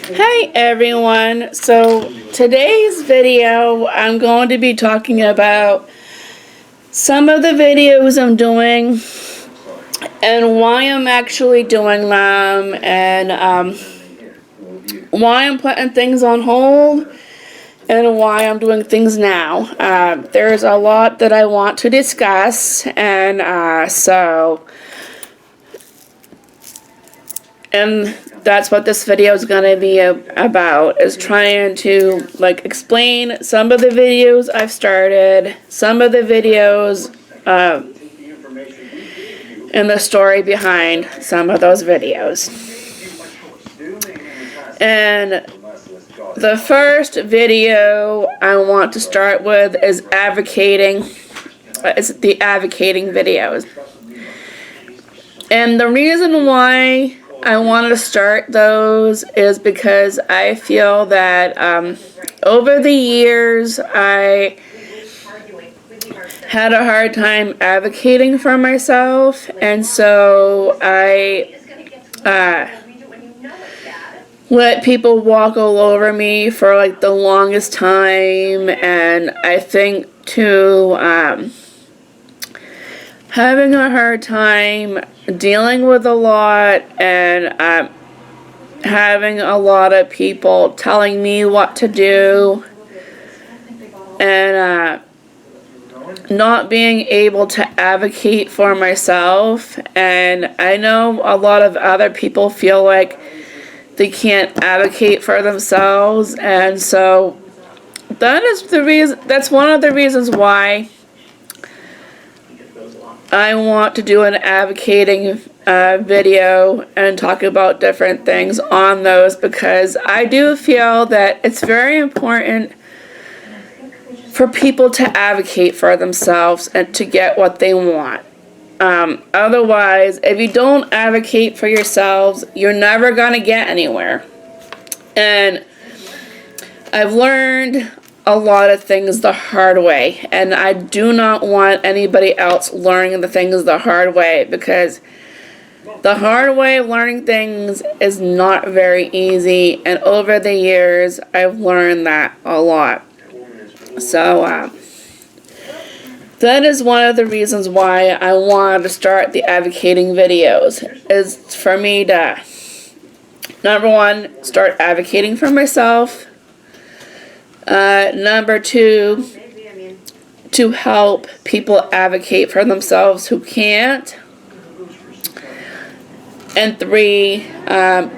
Hey everyone, so today's video I'm going to be talking about some of the videos I'm doing and why I'm actually doing them and why I'm putting things on hold and why I'm doing things now. There's a lot that I want to discuss and that's what this video is going to be about, is trying to explain some of the videos I've started, some of the videos and the story behind some of those videos. And the first video I want to start with is the advocating videos. And the reason why I wanted to start those is because I feel that over the years I had a hard time advocating for myself, and so I let people walk all over me for the longest time, and I think too having a hard time dealing with a lot and having a lot of people telling me what to do and not being able to advocate for myself. And I know a lot of other people feel like they can't advocate for themselves, and so that's one of the reasons why I want to do an advocating video and talk about different things on those, because I do feel that it's very important for people to advocate for themselves and to get what they want. Otherwise, if you don't advocate for yourselves, you're never going to get anywhere. And I've learned a lot of things the hard way, and I do not want anybody else learning the things the hard way, because the hard way of learning things is not very easy, and over the years I've learned that a lot. So that is one of the reasons why I wanted to start the advocating videos, is for me to, number one, start advocating for myself. Number two, to help people advocate for themselves who can't. And three,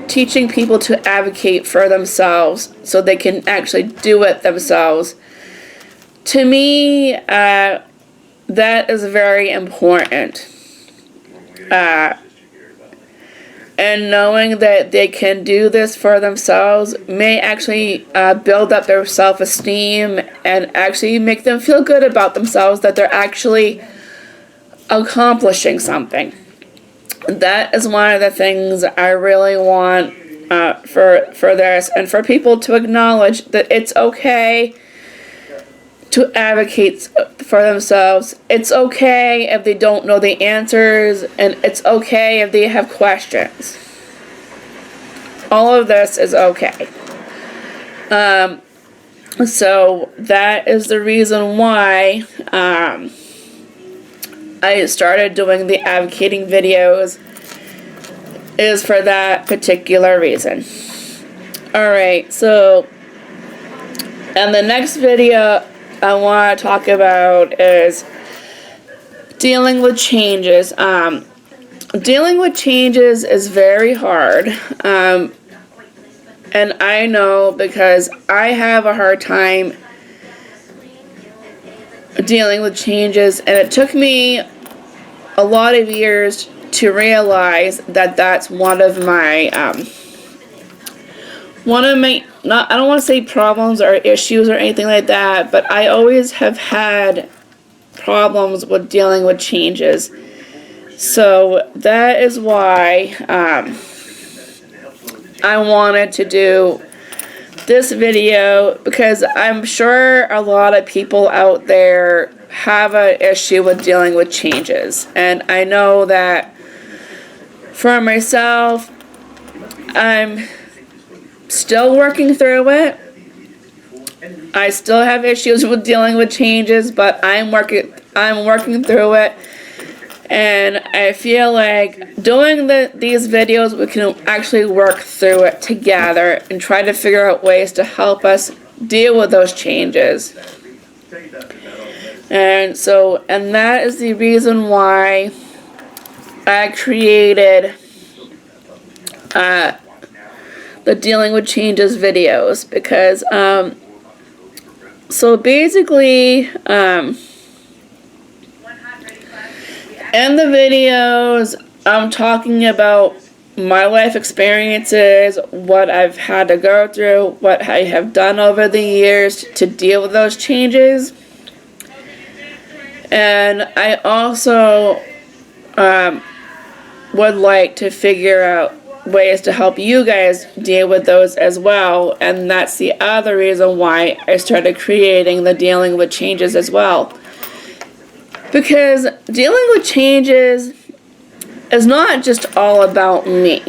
teaching people to advocate for themselves so they can actually do it themselves. To me, that is very important. And knowing that they can do this for themselves may actually build up their self-esteem and actually make them feel good about themselves, that they're actually accomplishing something. That is one of the things I really want for this, and for people to acknowledge that it's okay to advocate for themselves. It's okay if they don't know the answers, and it's okay if they have questions. All of this is okay. So that is the reason why I started doing the advocating videos, is for that particular reason. Alright, so, and the next video I want to talk about is dealing with changes. Dealing with changes is very hard. And I know, because I have a hard time dealing with changes, and it took me a lot of years to realize that that's one of my I don't want to say problems or issues or anything like that, but I always have had problems with dealing with changes. So that is why I wanted to do this video, because I'm sure a lot of people out there have an issue with dealing with changes. And I know that for myself, I'm still working through it. I still have issues with dealing with changes, but I'm working through it. And I feel like doing these videos, we can actually work through it together and try to figure out ways to help us deal with those changes. And that is the reason why I created the Dealing with Changes videos, because so basically in the videos I'm talking about my life experiences, what I've had to go through, what I have done over the years to deal with those changes. And I also would like to figure out ways to help you guys deal with those as well, and that's the other reason why I started creating the Dealing with Changes as well. Because dealing with changes is not just all about me.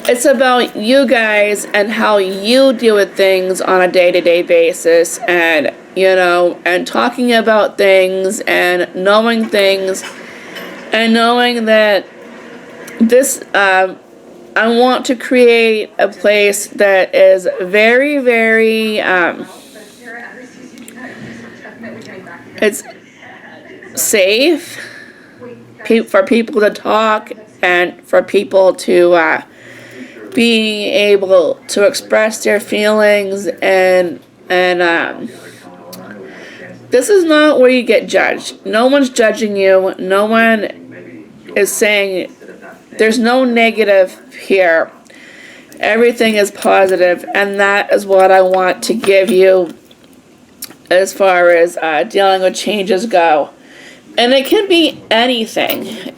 It's about you guys and how you deal with things on a day-to-day basis, and and talking about things and knowing things, and knowing that this I want to create a place that is very, very it's safe for people to talk, and for people to be able to express their feelings, and this is not where you get judged. No one's judging you. No one is saying, there's no negative here. Everything is positive, and that is what I want to give you as far as dealing with changes go. And it can be anything.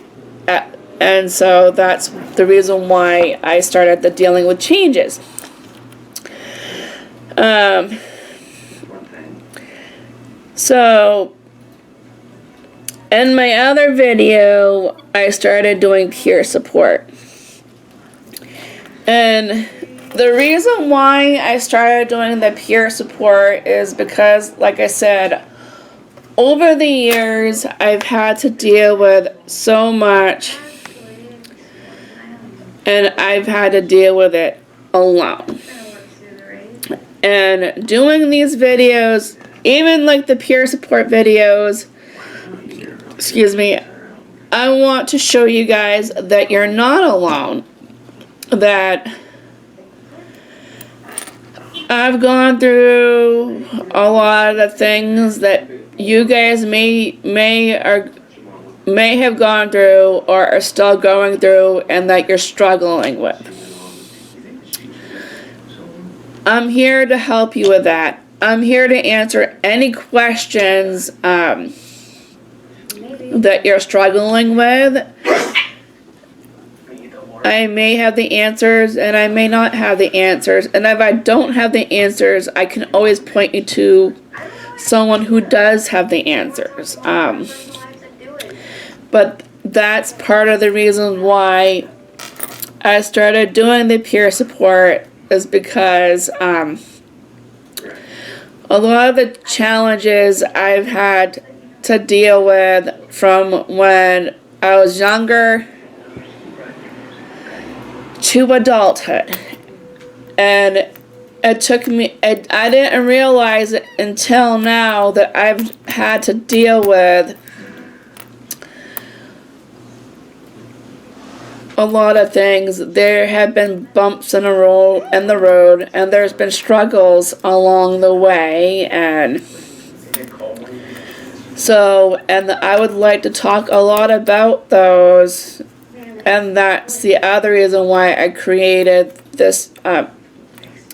And so that's the reason why I started the Dealing with Changes. So in my other video, I started doing peer support. And the reason why I started doing the peer support is because, like I said, over the years, I've had to deal with so much, and I've had to deal with it alone. And doing these videos, even like the peer support videos, I want to show you guys that you're not alone, that I've gone through a lot of the things that you guys may have gone through or are still going through, and that you're struggling with. I'm here to help you with that. I'm here to answer any questions that you're struggling with. I may have the answers, and I may not have the answers. And if I don't have the answers, I can always point you to someone who does have the answers. But that's part of the reason why I started doing the peer support, is because a lot of the challenges I've had to deal with from when I was younger to adulthood, and it took me, I didn't realize it until now that I've had to deal with a lot of things. There have been bumps in the road, and there's been struggles along the way, and I would like to talk a lot about those. And that's the other reason why I created this,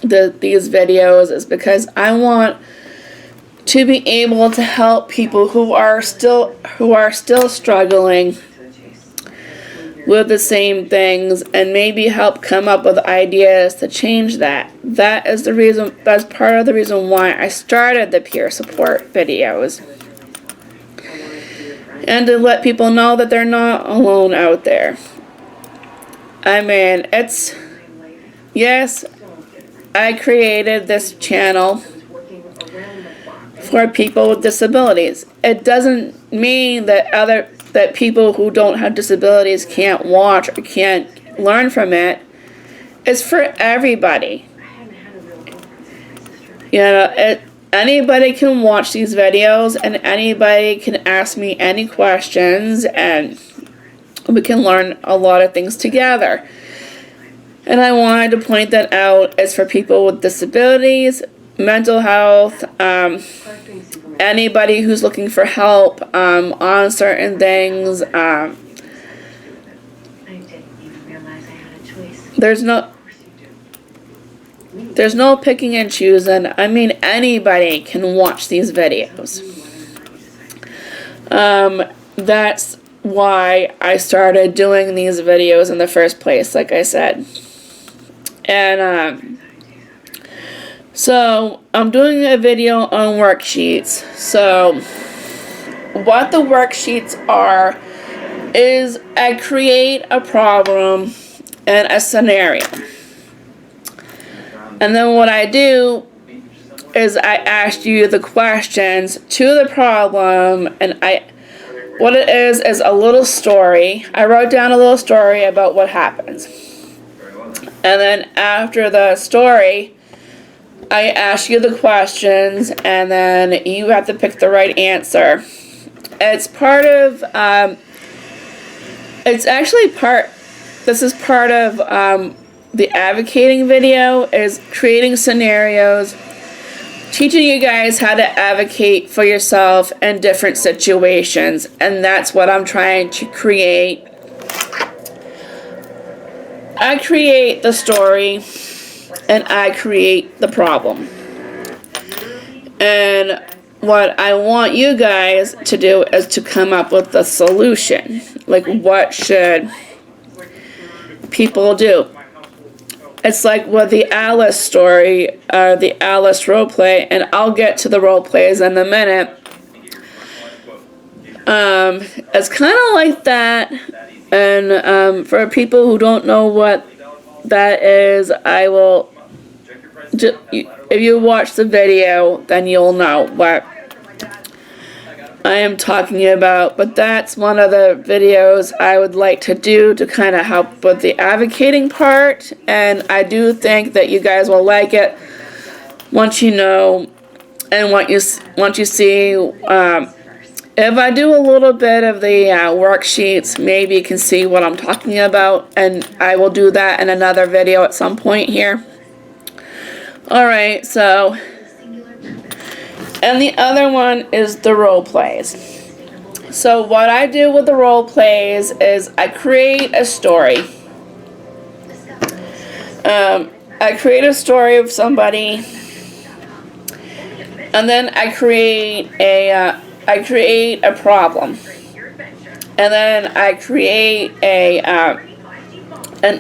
these videos, is because I want to be able to help people who are still struggling with the same things, and maybe help come up with ideas to change that. That's part of the reason why I started the peer support videos. And to let people know that they're not alone out there. I mean, yes, I created this channel for people with disabilities. It doesn't mean that people who don't have disabilities can't watch or can't learn from it. It's for everybody. You know, anybody can watch these videos and anybody can ask me any questions and we can learn a lot of things together. And I wanted to point that out. It's for people with disabilities, mental health, anybody who's looking for help on certain things. There's no picking and choosing. I mean, anybody can watch these videos. That's why I started doing these videos in the first place, like I said. And so I'm doing a video on worksheets. So what the worksheets are is I create a problem and a scenario. And then what I do is I ask you the questions to the problem, and what it is a little story. I wrote down a little story about what happens. And then after the story, I ask you the questions, and then you have to pick the right answer. It's part of, this is part of the advocating video, is creating scenarios, teaching you guys how to advocate for yourself in different situations, and that's what I'm trying to create. I create the story and I create the problem. And what I want you guys to do is to come up with the solution. Like, what should people do? It's like with the Alice story, the Alice roleplay, and I'll get to the role plays in a minute. It's kind of like that, and for people who don't know what that is, I will, if you watch the video, then you'll know what I am talking about. But that's one of the videos I would like to do to kind of help with the advocating part, and I do think that you guys will like it once you know and once you see. If I do a little bit of the worksheets, maybe you can see what I'm talking about, and I will do that in another video at some point here. Alright, so, and the other one is the role plays. So what I do with the role plays is I create a story. I create a story of somebody, and then I create a problem, and then I create an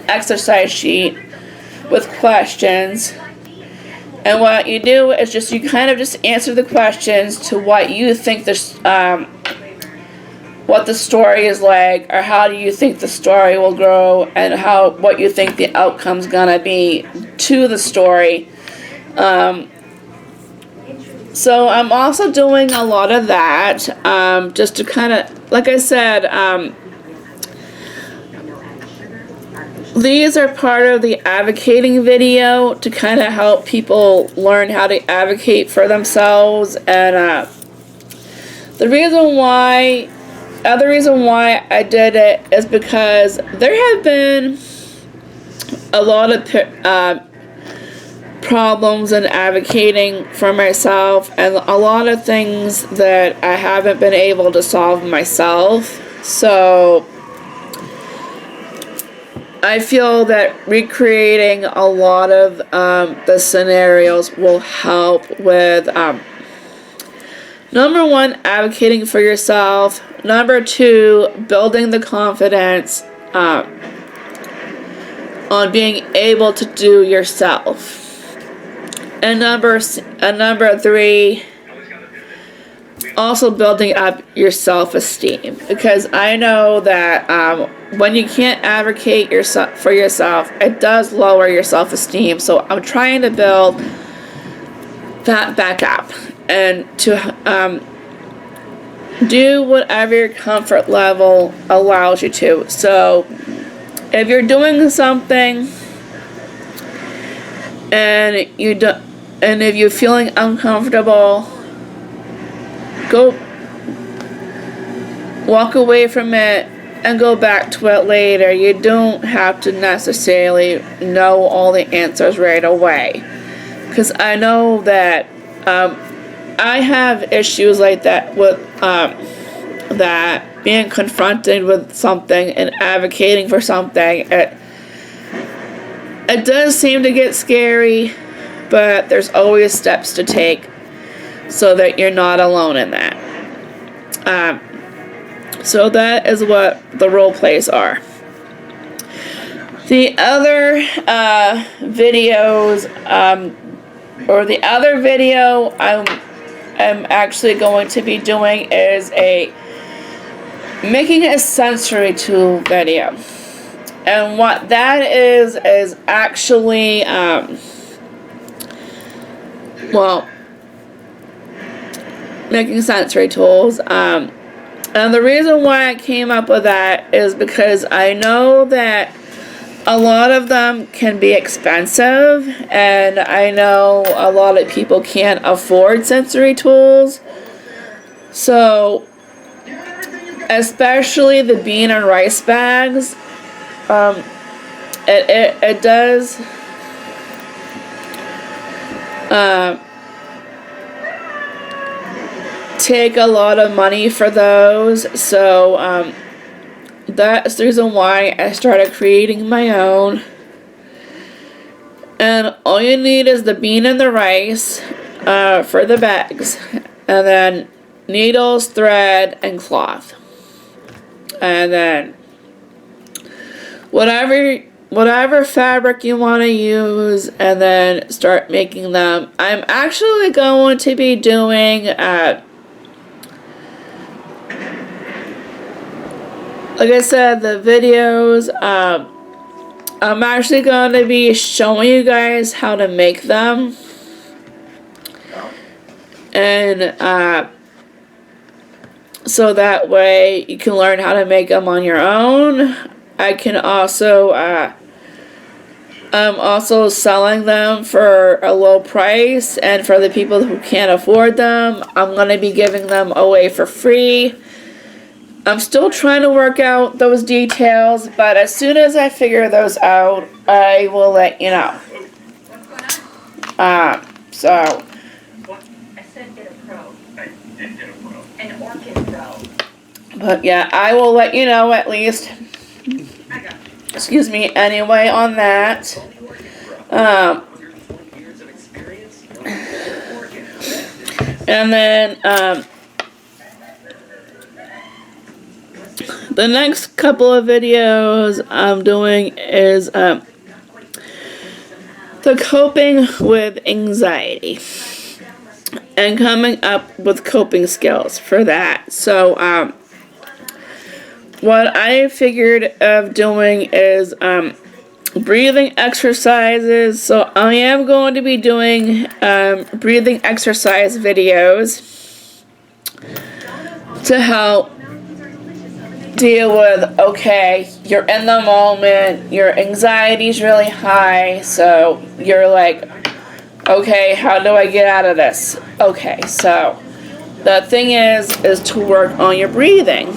exercise sheet with questions. And what you do is you kind of just answer the questions to what you think what the story is like, or how do you think the story will grow, and what you think the outcome's gonna be to the story. So I'm also doing a lot of that, just to kind of, like I said, these are part of the advocating video to kind of help people learn how to advocate for themselves. And the reason why I did it is because there have been a lot of problems in advocating for myself, and a lot of things that I haven't been able to solve myself. So I feel that recreating a lot of the scenarios will help with number one, advocating for yourself. Number two, building the confidence on being able to do yourself. And number three, also building up your self-esteem, because I know that when you can't advocate for yourself, it does lower your self-esteem. So I'm trying to build that back up and to do whatever your comfort level allows you to. So if you're doing something and if you're feeling uncomfortable, go walk away from it and go back to it later. You don't have to necessarily know all the answers right away, because I know that I have issues like that with that being confronted with something and advocating for something. It does seem to get scary, but there's always steps to take so that you're not alone in that. So that is what the role plays are. The other videos, or the other video I'm actually going to be doing is making a sensory tool video. And what that is actually, making sensory tools. And the reason why I came up with that is because I know that a lot of them can be expensive, and I know a lot of people can't afford sensory tools. So, especially the bean and rice bags, it does take a lot of money for those. So that's the reason why I started creating my own. And all you need is the bean and the rice for the bags, and then needles, thread, and cloth. And then whatever fabric you want to use, and then start making them. I'm actually going to be doing like I said, the videos, I'm actually going to be showing you guys how to make them. And so that way you can learn how to make them on your own. I can also, I'm also selling them for a low price, and for the people who can't afford them, I'm going to be giving them away for free. I'm still trying to work out those details, but as soon as I figure those out, I will let you know. So. I said get a pro. I did get a pro. An Orchid Pro. But yeah, I will let you know at least. Excuse me, anyway, on that. And then, the next couple of videos I'm doing is the coping with anxiety and coming up with coping skills for that. So what I figured of doing is breathing exercises. So I am going to be doing breathing exercise videos to help deal with, okay, you're in the moment, your anxiety's really high, so you're like, okay, how do I get out of this? Okay, so the thing is to work on your breathing.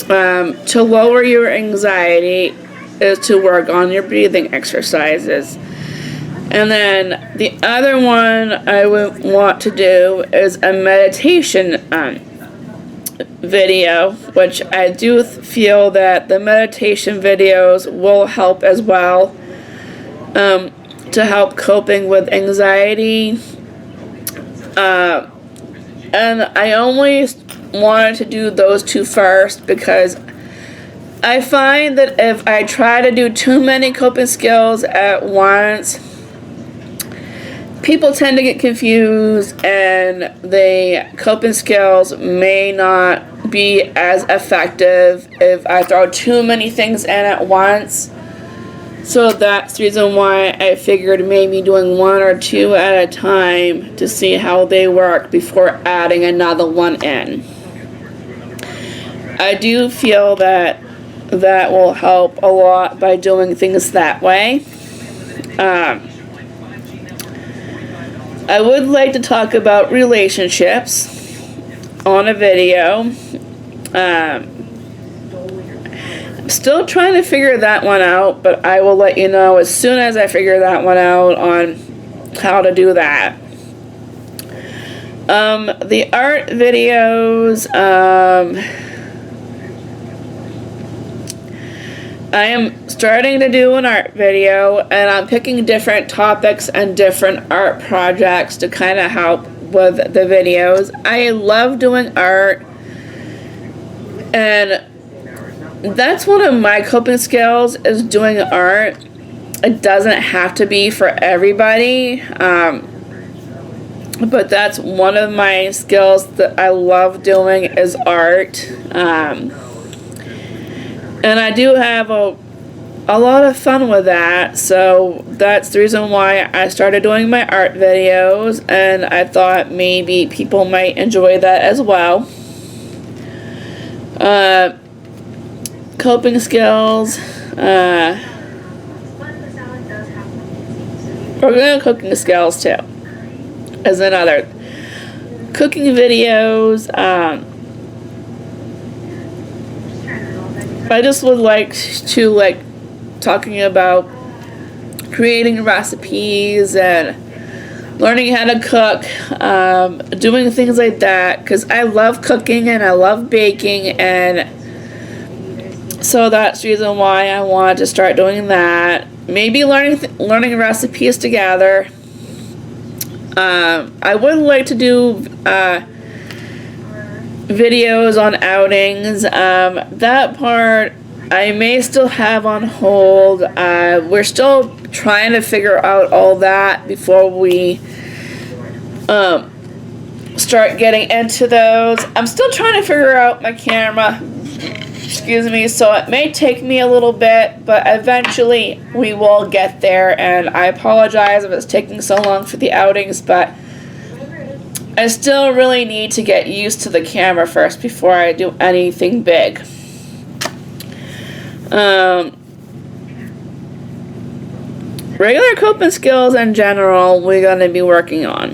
To lower your anxiety is to work on your breathing exercises. And then the other one I would want to do is a meditation video, which I do feel that the meditation videos will help as well, to help coping with anxiety. And I only wanted to do those two first because I find that if I try to do too many coping skills at once, people tend to get confused, and the coping skills may not be as effective if I throw too many things in at once. So that's the reason why I figured maybe doing one or two at a time to see how they work before adding another one in. I do feel that that will help a lot by doing things that way. I would like to talk about relationships on a video. Still trying to figure that one out, but I will let you know as soon as I figure that one out on how to do that. The art videos, I am starting to do an art video, and I'm picking different topics and different art projects to kind of help with the videos. I love doing art, and that's one of my coping skills, is doing art. It doesn't have to be for everybody, but that's one of my skills that I love doing is art. And I do have a lot of fun with that, so that's the reason why I started doing my art videos, and I thought maybe people might enjoy that as well. Coping skills, organic cooking skills too, as another. Cooking videos, I just would like to talking about creating recipes and learning how to cook, doing things like that, because I love cooking and I love baking, and so that's the reason why I wanted to start doing that. Maybe learning recipes together. I would like to do videos on outings. That part I may still have on hold. We're still trying to figure out all that before we start getting into those. I'm still trying to figure out my camera. Excuse me, so it may take me a little bit, but eventually we will get there, and I apologize if it's taking so long for the outings, but I still really need to get used to the camera first before I do anything big. Regular coping skills in general, we're going to be working on.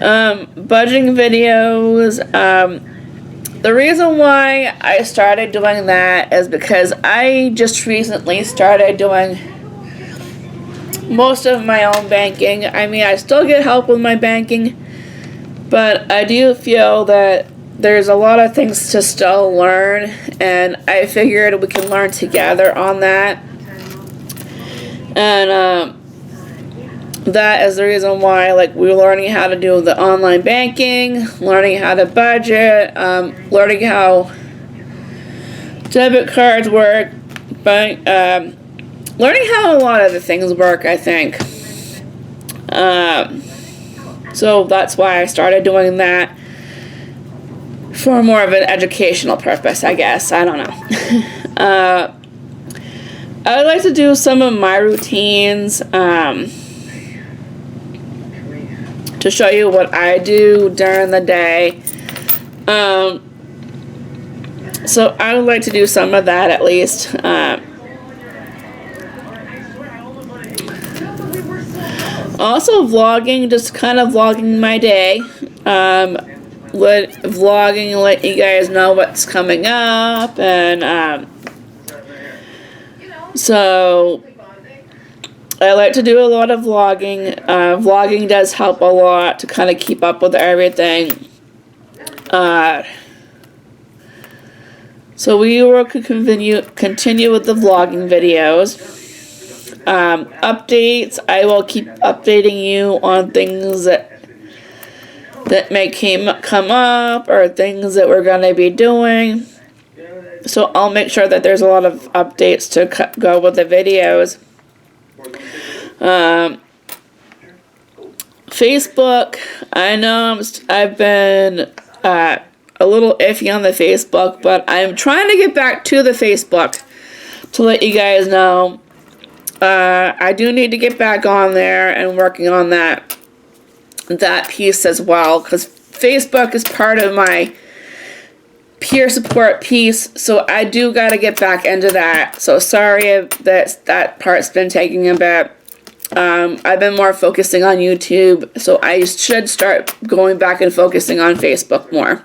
Budgeting videos, the reason why I started doing that is because I just recently started doing most of my own banking. I mean, I still get help with my banking, but I do feel that there's a lot of things to still learn, and I figured we can learn together on that. And that is the reason why, we're learning how to do the online banking, learning how to budget, learning how debit cards work, learning how a lot of the things work, I think. So that's why I started doing that, for more of an educational purpose, I guess. I don't know. I would like to do some of my routines, to show you what I do during the day. So I would like to do some of that at least. Also vlogging, just kind of vlogging my day. Let you guys know what's coming up, and so I like to do a lot of vlogging. Vlogging does help a lot to kind of keep up with everything. So we will continue with the vlogging videos. Updates, I will keep updating you on things that may come up, or things that we're going to be doing. So I'll make sure that there's a lot of updates to go with the videos. Facebook, I know I've been a little iffy on the Facebook, but I'm trying to get back to the Facebook to let you guys know. I do need to get back on there and working on that piece as well, because Facebook is part of my peer support piece, so I do got to get back into that. So sorry if that part's been taking a bit. I've been more focusing on YouTube, so I should start going back and focusing on Facebook more.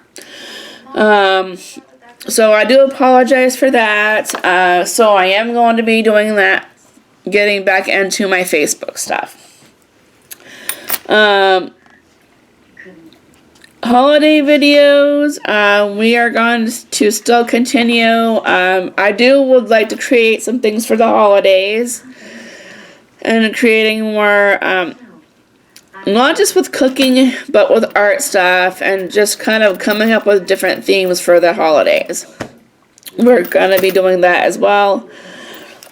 So I do apologize for that. So I am going to be doing that, getting back into my Facebook stuff. Holiday videos, we are going to still continue. I would like to create some things for the holidays, and creating more, not just with cooking, but with art stuff, and just kind of coming up with different themes for the holidays. We're going to be doing that as well,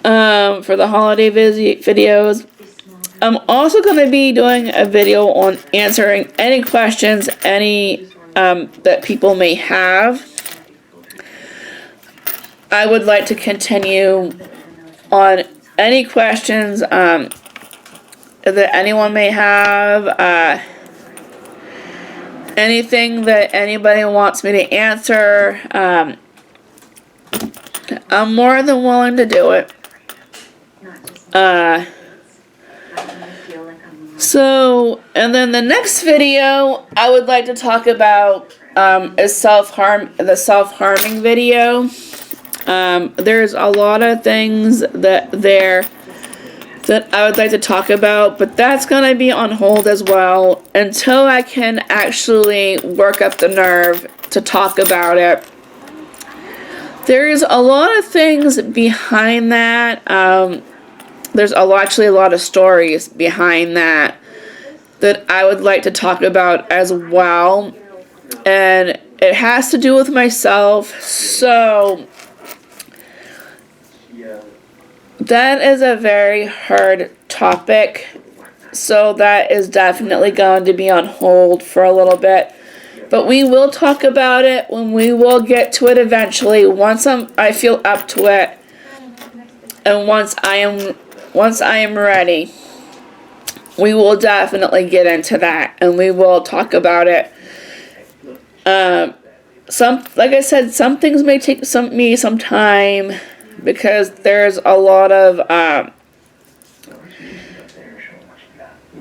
for the holiday videos. I'm also going to be doing a video on answering any questions, that people may have. I would like to continue on any questions that anyone may have, anything that anybody wants me to answer. I'm more than willing to do it. So, and then the next video I would like to talk about is the self-harming video. There's a lot of things that I would like to talk about, but that's going to be on hold as well until I can actually work up the nerve to talk about it. There's a lot of things behind that. There's actually a lot of stories behind that I would like to talk about as well. And it has to do with myself. So that is a very hard topic. So that is definitely going to be on hold for a little bit. But we will talk about it when we will get to it eventually. Once I feel up to it. And once I am ready, we will definitely get into that, and we will talk about it. Like I said, some things may take some time, because there's a lot of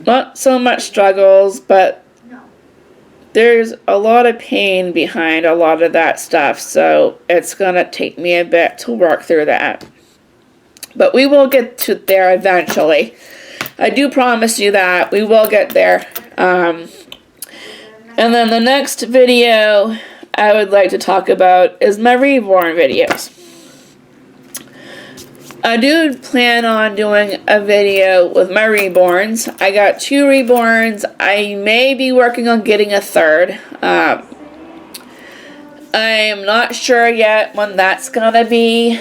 not so much struggles, but there's a lot of pain behind a lot of that stuff. So it's gonna take me a bit to work through that. But we will get to there eventually. I do promise you that. We will get there. And then the next video I would like to talk about is my reborn videos. I do plan on doing a video with my reborns. I got 2 reborns. I may be working on getting a 3rd. I am not sure yet when that's gonna be.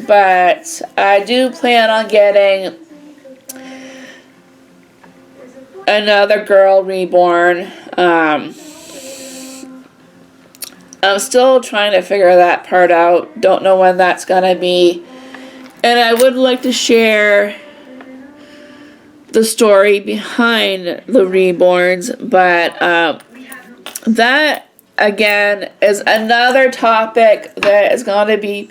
But I do plan on getting another girl reborn. I'm still trying to figure that part out. Don't know when that's gonna be. And I would like to share the story behind the reborns. But that, again, is another topic that is going to be,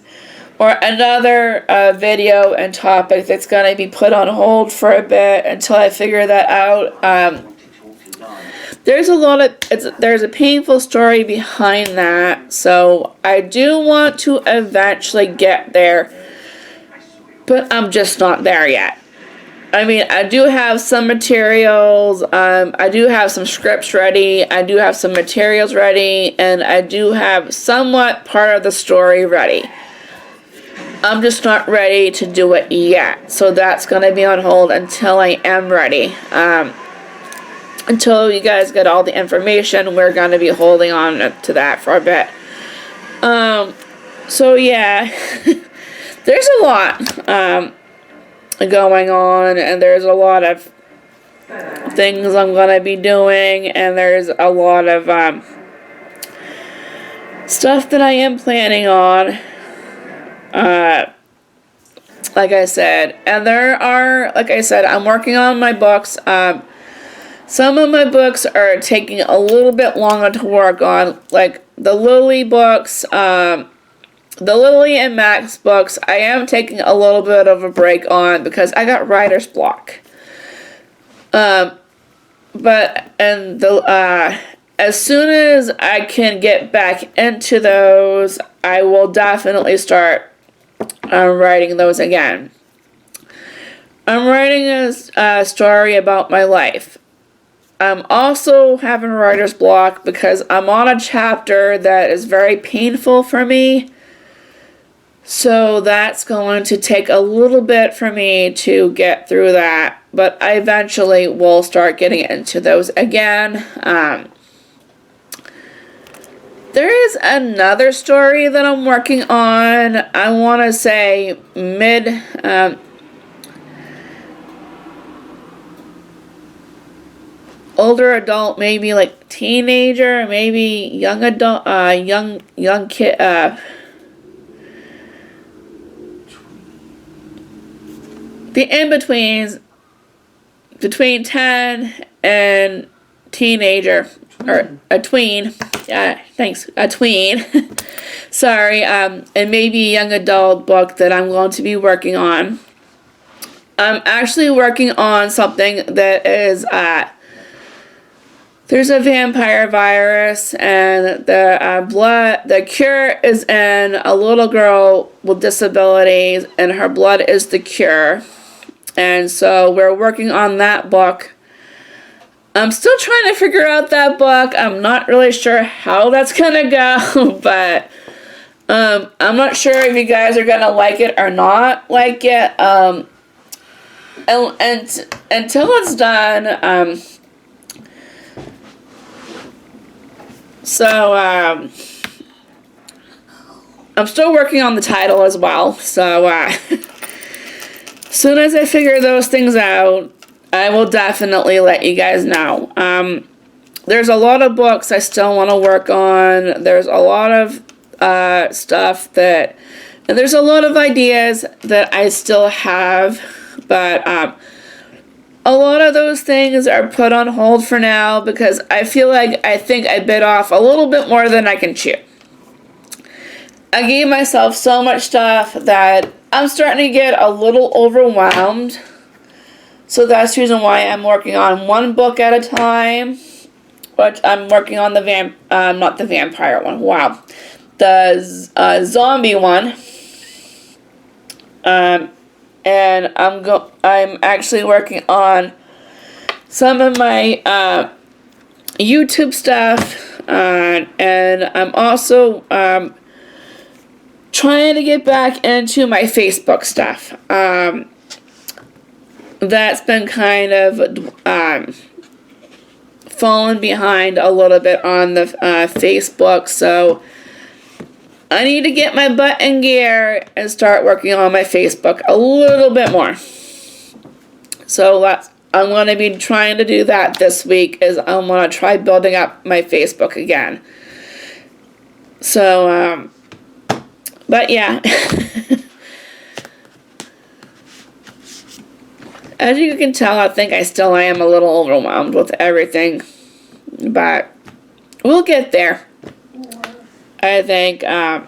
or another video and topic that's going to be put on hold for a bit until I figure that out. There's a painful story behind that, so I do want to eventually get there, but I'm just not there yet. I mean, I do have some materials, I do have some scripts ready, I do have some materials ready, and I do have somewhat part of the story ready. I'm just not ready to do it yet. So that's going to be on hold until I am ready. Until you guys get all the information, we're going to be holding on to that for a bit. So yeah, there's a lot. going on, and there's a lot of things I'm gonna be doing, and there's a lot of stuff that I am planning on. Like I said, and like I said, I'm working on my books. Some of my books are taking a little bit longer to work on, like the Lily books, the Lily and Max books. I am taking a little bit of a break on because I got writer's block. As soon as I can get back into those, I will definitely start writing those again. I'm writing a story about my life. I'm also having writer's block because I'm on a chapter that is very painful for me. So that's going to take a little bit for me to get through that. But I eventually will start getting into those again. There is another story that I'm working on. I want to say older adult, maybe like teenager, maybe young adult, young kid, the in-betweens between 10 and teenager, or a tween. Yeah, thanks, a tween. Sorry, and maybe a young adult book that I'm going to be working on. I'm actually working on something that is, there's a vampire virus, and the cure is in a little girl with disabilities, and her blood is the cure. And so we're working on that book. I'm still trying to figure out that book. I'm not really sure how that's gonna go, but I'm not sure if you guys are gonna like it or not like it. And until it's done, I'm still working on the title as well. So as soon as I figure those things out, I will definitely let you guys know. There's a lot of books I still want to work on. There's a lot of stuff and there's a lot of ideas that I still have, but a lot of those things are put on hold for now because I think I bit off a little bit more than I can chew. I gave myself so much stuff that I'm starting to get a little overwhelmed. So that's the reason why I'm working on one book at a time. Which I'm working on not the vampire one. Wow. The zombie one. And I'm actually working on some of my YouTube stuff. And I'm also trying to get back into my Facebook stuff. That's been kind of fallen behind a little bit on the Facebook, so I need to get my butt in gear and start working on my Facebook a little bit more. So I'm going to be trying to do that this week, is I'm going to try building up my Facebook again. So, but yeah. As you can tell, I think I still am a little overwhelmed with everything, but we'll get there. I think, but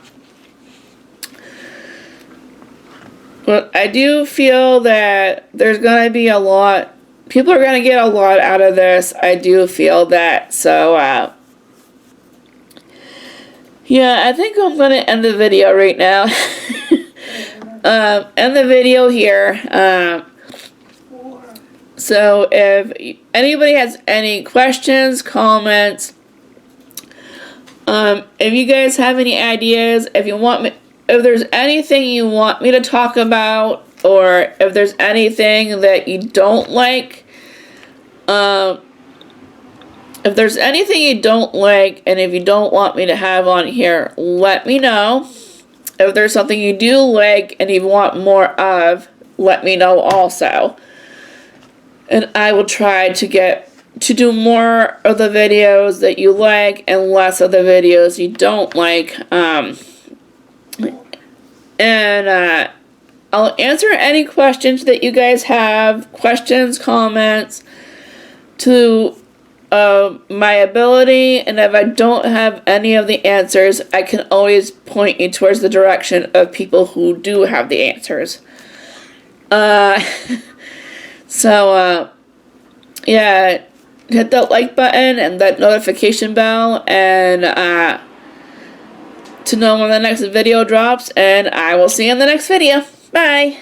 I do feel that there's going to be a lot, people are going to get a lot out of this. I do feel that, so, yeah, I think I'm going to end the video right now. End the video here. So if anybody has any questions, comments, if you guys have any ideas, if there's anything you want me to talk about, or if there's anything that you don't like, if there's anything you don't like, and if you don't want me to have on here, let me know. If there's something you do like and you want more of, let me know also. And I will try to do more of the videos that you like and less of the videos you don't like. And I'll answer any questions that you guys have, questions, comments, to my ability, and if I don't have any of the answers, I can always point you towards the direction of people who do have the answers. So, yeah, hit that like button and that notification bell, and to know when the next video drops, and I will see you in the next video. Bye!